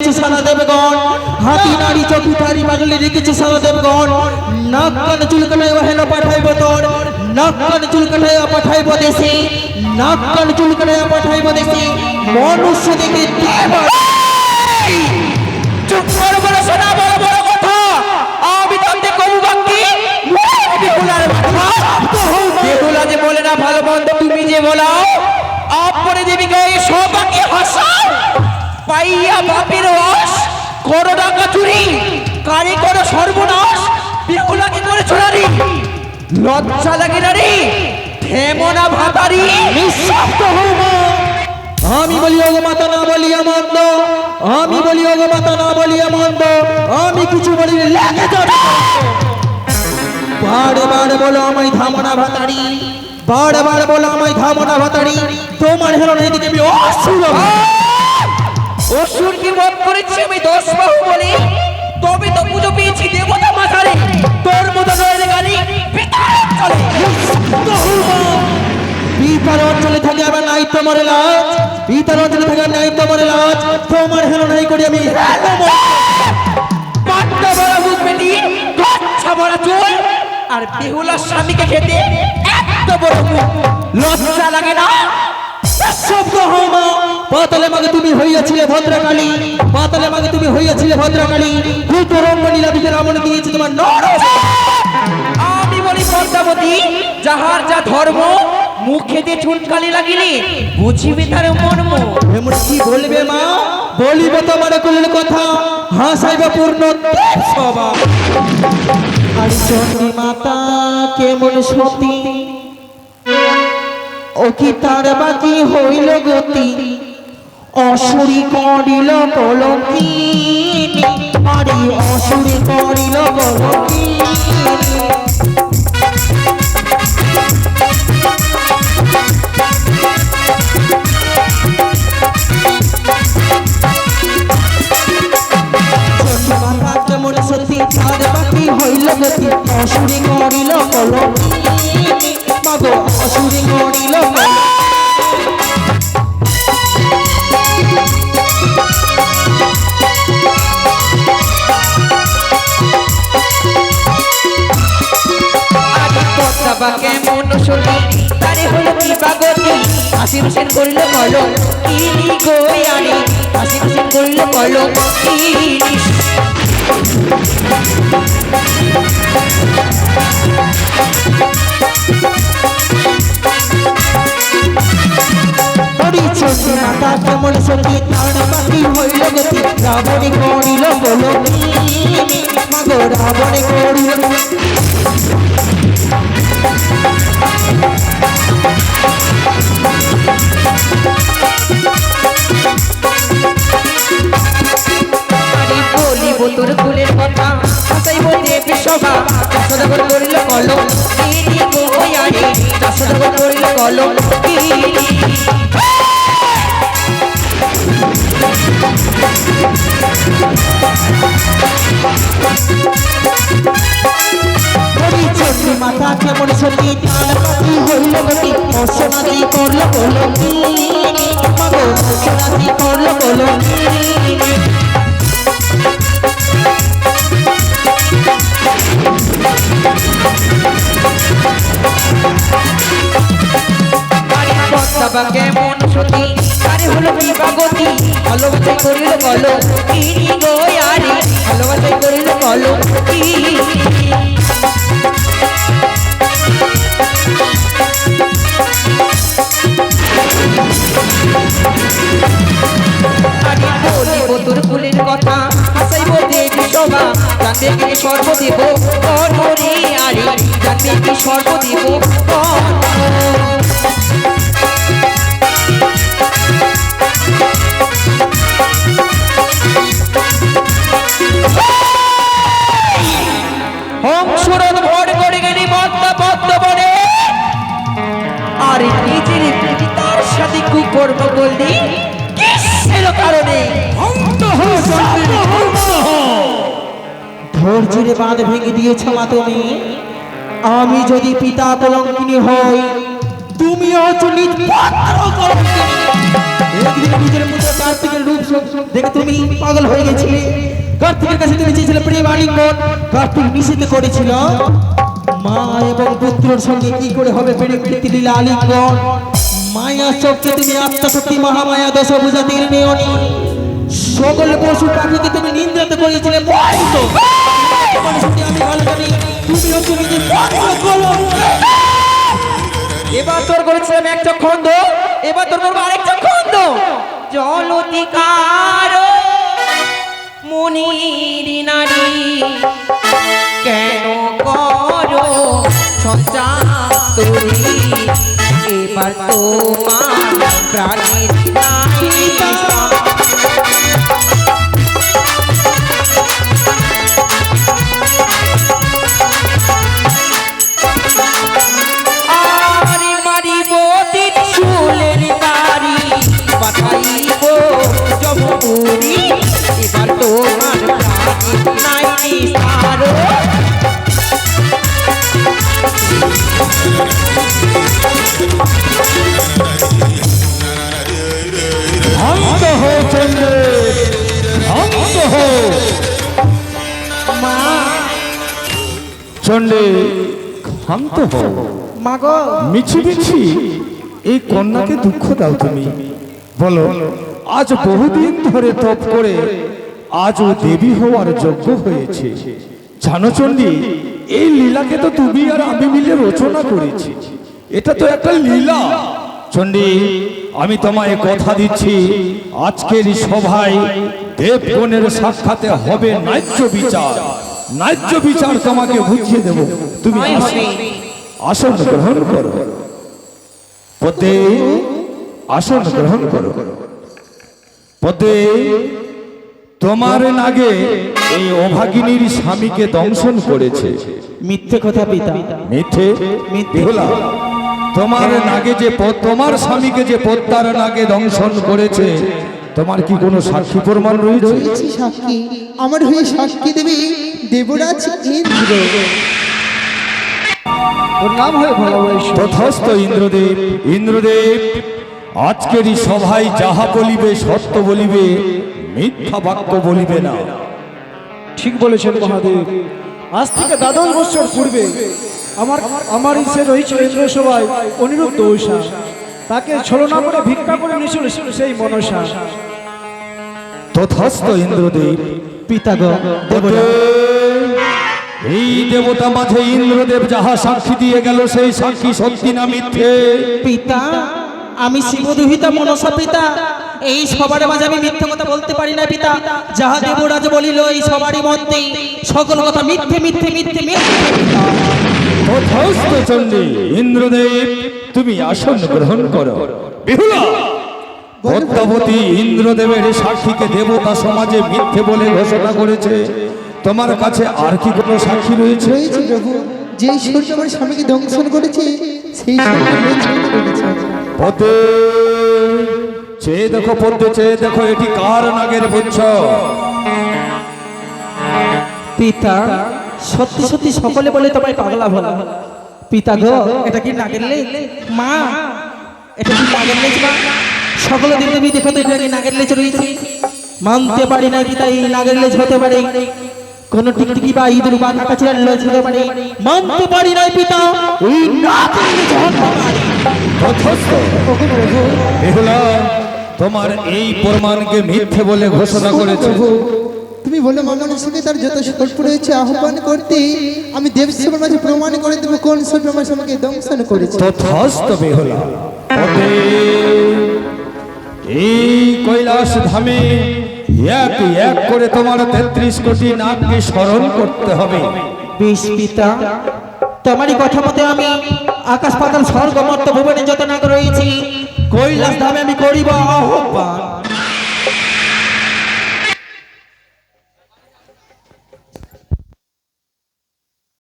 সারা দেবগণ হাতি নারী চকিধারী পাগলে রেখেছে সারা দেবগণ নাক কান চুল কাটায় হেন পাঠাইব তোর নাক কান চুল কাটায় পাঠাইব দেশে নাক কান চুল কাটায় পাঠাইব দেশে মনুষ্য দেখে চুপ করে বলে শোনা বড় বড় কথা আমি তাতে কবু বাকি বেহুলার বেহুলা যে বলে না ভালো মন্দ তুমি যে বলাও আপরে দেবীকে সবাকে হাসাও পাইয়া বাপের ওয়াস করো টাকা চুরি কারি করো সর্বনাশ বেহুলাকে করে চোরারি লজ্জা লাগে না রে থেমনা ভাতারি নিঃশব্দ হইব আমি বলি ওগো মাতা না বলিয়া মন্দ আমি বলি ওগো মাতা না বলিয়া মন্দ আমি কিছু বলি লেগে যাবে বারে বারে বলো আমায় ধামনা ভাতাড়ি বারে বারে বলো আমায় ধামনা ভাতাড়ি তোমার হেরণ এদিকে আমি অসুর অসুর কি মত করেছি আমি দশ বাহু বলি তবে তো পুজো পেয়েছি দেবতা মাথারে তোর মতো নয় রে গালি পিতার অঞ্চলে থাকে আবার নাই তোমার লাজ পিতার অঞ্চলে থাকে নাই তোমার লাজ তোমার হেরণ এই করি আমি পাট্টা বড় বুক বেটি গচ্ছা বড় চুল আর বেহুলার স্বামীকে খেতে এত বড় মুখ লজ্জা লাগে না শব্দ হমা পাতালে মাগে তুমি হইয়াছিলে ভদ্রকালী পাতালে মাগে তুমি হইয়াছিলে ভদ্রকালী তুই তো রঙ্গনীলা বিজয় রামণ দিয়েছে তোমার নর আমি বলি পদ্মাবতী যাহার যা ধর্ম মুখে দিয়ে চুনকালি লাগিলি বুঝিবি তার মর্ম এমন কি বলবে মা বলিবে তোমার কুলের কথা হাসাইবা পূর্ণ সভা আর চন্দ্রী মাতা কেমন সতী ও কি তার বাকি হইল গতি অসুরি করিল কলঙ্কি আরে অসুরি করিল কলঙ্কি কেমন সত্যি তার বাকি হইল গতি অসুরি করিল কলঙ্কি মাগো অসুরি করিল কেমন সরি তারে হলো কি পাগতি হাসি হাসি করলে বলো কি গো আরে হাসি হাসি করলে বলো কি চন্দ্রী মাতা কেমন সত্যি তার বাকি হইল গতি রাবণে করিল বলো মাগো রাবণে করিল বলিব তোর ফুলের কথা হাসাইব দেবী সভা চাষদাগর করিল কলম কি গো আরে চাষদাগর করিল কলম কি চন্দ্রী মাতা কেমন সত্যি তার বাকি হইল গতি অসনাদি করল বলো মাগো অসনাদি করল বলো বাবা কেমন সতী আরে হলো কি বাগতি ভালোবাসাই করিল বলো কি গো আরে ভালোবাসাই করিল বলো কি আরে বলিব তোর ফুলের কথা হাসাইব দেবী সভা জানবে কি সর্বদেব রে আরে জানবে কি সর্বদেব হংসুরন ভর করে গেলি পদ্মা পদ্ম বনে আর নিজের পিতার সাথে কুকর্ম করলি কিসের কারণে ধৈর্যের বাঁধ ভেঙে দিয়েছ মা তুমি আমি যদি পিতা কলঙ্কিনী হই তুমিও নিজ পুত্র কলঙ্কিনী একদিন নিজের মধ্যে কার্তিকের রূপ দেখে তুমি পাগল হয়ে গেছিলে। কার্তিকের কাছে তুমি চেয়েছিলে প্রেম আলিঙ্গন, কার্তিক নিষেধ করেছিল। মা এবং পুত্রের সঙ্গে কি করে হবে প্রেম প্রীতি লীলা আলিঙ্গন। মায়া শক্তি তুমি আত্মশক্তি মহামায়া দশ ভুজা তীর নিয়নি। সকল পশু পাখিকে তুমি নিন্দাতে করেছিলে। আমি ভালো জানি তুমি হচ্ছে নিজের এবার তোর করেছিলাম এক চক্ষন্দ, এবার তোর করবো আরেক চক্ষন্দ। জলতিকার মনির নারী কেন করো সঞ্চাতুরি, এবার তোমার প্রাণীর নারী চুলের বাড়ি পাঠাইব জমপুরি, এবার তোমার নাই নিস্তার। শান্ত হো চন্দ্র, শান্ত হো মা চন্ডে, শান্ত হও। মাগো মিছি মিছি এই কন্যাকে দুঃখ দাও তুমি। বলো, আজ বহুদিন ধরে তপ করে আজ ও দেবী হওয়ার যোগ্য হয়েছে। জানো চন্ডী, এই লীলাকে তো তুমি আর আমি মিলে রচনা করেছি। এটা তো একটা লীলা। চন্ডী, আমি তোমায় কথা দিচ্ছি, আজকের এই সভায় দেবগণের সাক্ষাতে হবে ন্যায্য বিচার। ন্যায্য বিচার তোমাকে বুঝিয়ে দেব। তুমি তাই হবে। আসন গ্রহণ করো। পদে আসন গ্রহণ করো। পদে, তোমার নাগে এই অভাগিনীর স্বামীকে দংশন করেছে। মিথ্যে কথা পিতা। মিথ্যে? বিহুলা, তোমার নাগে যে তোমার স্বামীকে যে পদ্মার নাগে দংশন করেছে, তোমার কি কোনো সাক্ষী প্রমাণ রয়েছে? রয়েছে সাক্ষী, আমার হয়ে সাক্ষী দেবে দেবরাজ ইন্দ্র। ওর নাম হয়ে ভালোবাসি। তথাস্ত ইন্দ্রদেব। ইন্দ্রদেব, আজকের এই সভায় যাহা বলিবে সত্য বলিবে, মিথ্যা বাক্য বলিবে না। ঠিক বলেছেন মহাদেব। আজ থেকে 12 বছর পূর্বে আমার ইচ্ছে রয়েছিল ইন্দ্র সভায় অনিরুদ্ধ ঊষা, তাকে ছলনা করে ভিক্ষা করে নিয়েছিল সেই মনসা। তথাস্ত ইন্দ্রদেব। পিতাগো দেবতা, এই দেবতা মাঝে ইন্দ্রদেব যাহা সাক্ষী দিয়ে গেল, সেই সাক্ষী সত্যি না মিথ্যে? পিতা আমি শিবদুহিতা মনসা পিতা, এই সবার মাঝে আমি মিথ্যে কথা বলতে পারি না পিতা। যাহা দেবরাজ বলিল এই সবারই মধ্যে সকল কথা মিথ্যে মিথ্যে মিথ্যে মিথ্যে পিতা। তথাস্ত চণ্ডী। ইন্দ্রদেব, তুমি আসন গ্রহণ করো। বিহুলা, পদ্মাবতী ইন্দ্রদেবের সাক্ষীকে দেবতা সমাজে মিথ্যে বলে ঘোষণা করেছে। তোমার কাছে আর কি কোনো সাক্ষী রয়েছে? রয়েছে প্রভু, যেই সূর্য আমার স্বামীকে দংশন করেছে সেই সূর্য রয়েছে। পদ্মে, চেয়ে দেখো পদ্মে, চেয়ে দেখো, এটি কার নাগের বুঝছ? পিতা সত্যি সত্যি সকলে বলে তোমায় পাগলা বলা। পিতা গো, এটা কি নাগের লেজ? মা, এটা কি নাগের লেজ? মা, সকলে দিন তুমি দেখো তো এটা কি নাগের লেজ রয়েছে? মানতে পারি না পিতা, এই নাগের লেজ হতে পারে, কোন টিকটিকি বা ইঁদুর বা কাটাচিড়ার লেজ হতে পারে। মানতে পারি না পিতা, এই নাগের লেজ হতে পারে। তথাস্ত। বিহুলা, তোমার এই প্রমাণকে মিথ্যে বলে ঘোষণা করেছে। প্রভু, তুমি বলে মানুষকে তার যত সর্প রয়েছে আহ্বান করতে, আমি দেবসেবার মাঝে প্রমাণ করে দেবো কোন সর্প আমার স্বামীকে দংশন করেছে। তথাস্ত। বিহুলা, পদে, এই কৈলাস ধামে এক এক করে তোমার 33 কোটি নাগকে স্মরণ করতে হবে। বেশ পিতা, তোমারই কথা মতে আমি আকাশ পাতাল স্বর্গ মর্ত ভুবনে যত নাগ রয়েছি কৈলাস ধামে আমি করিব আহ্বান।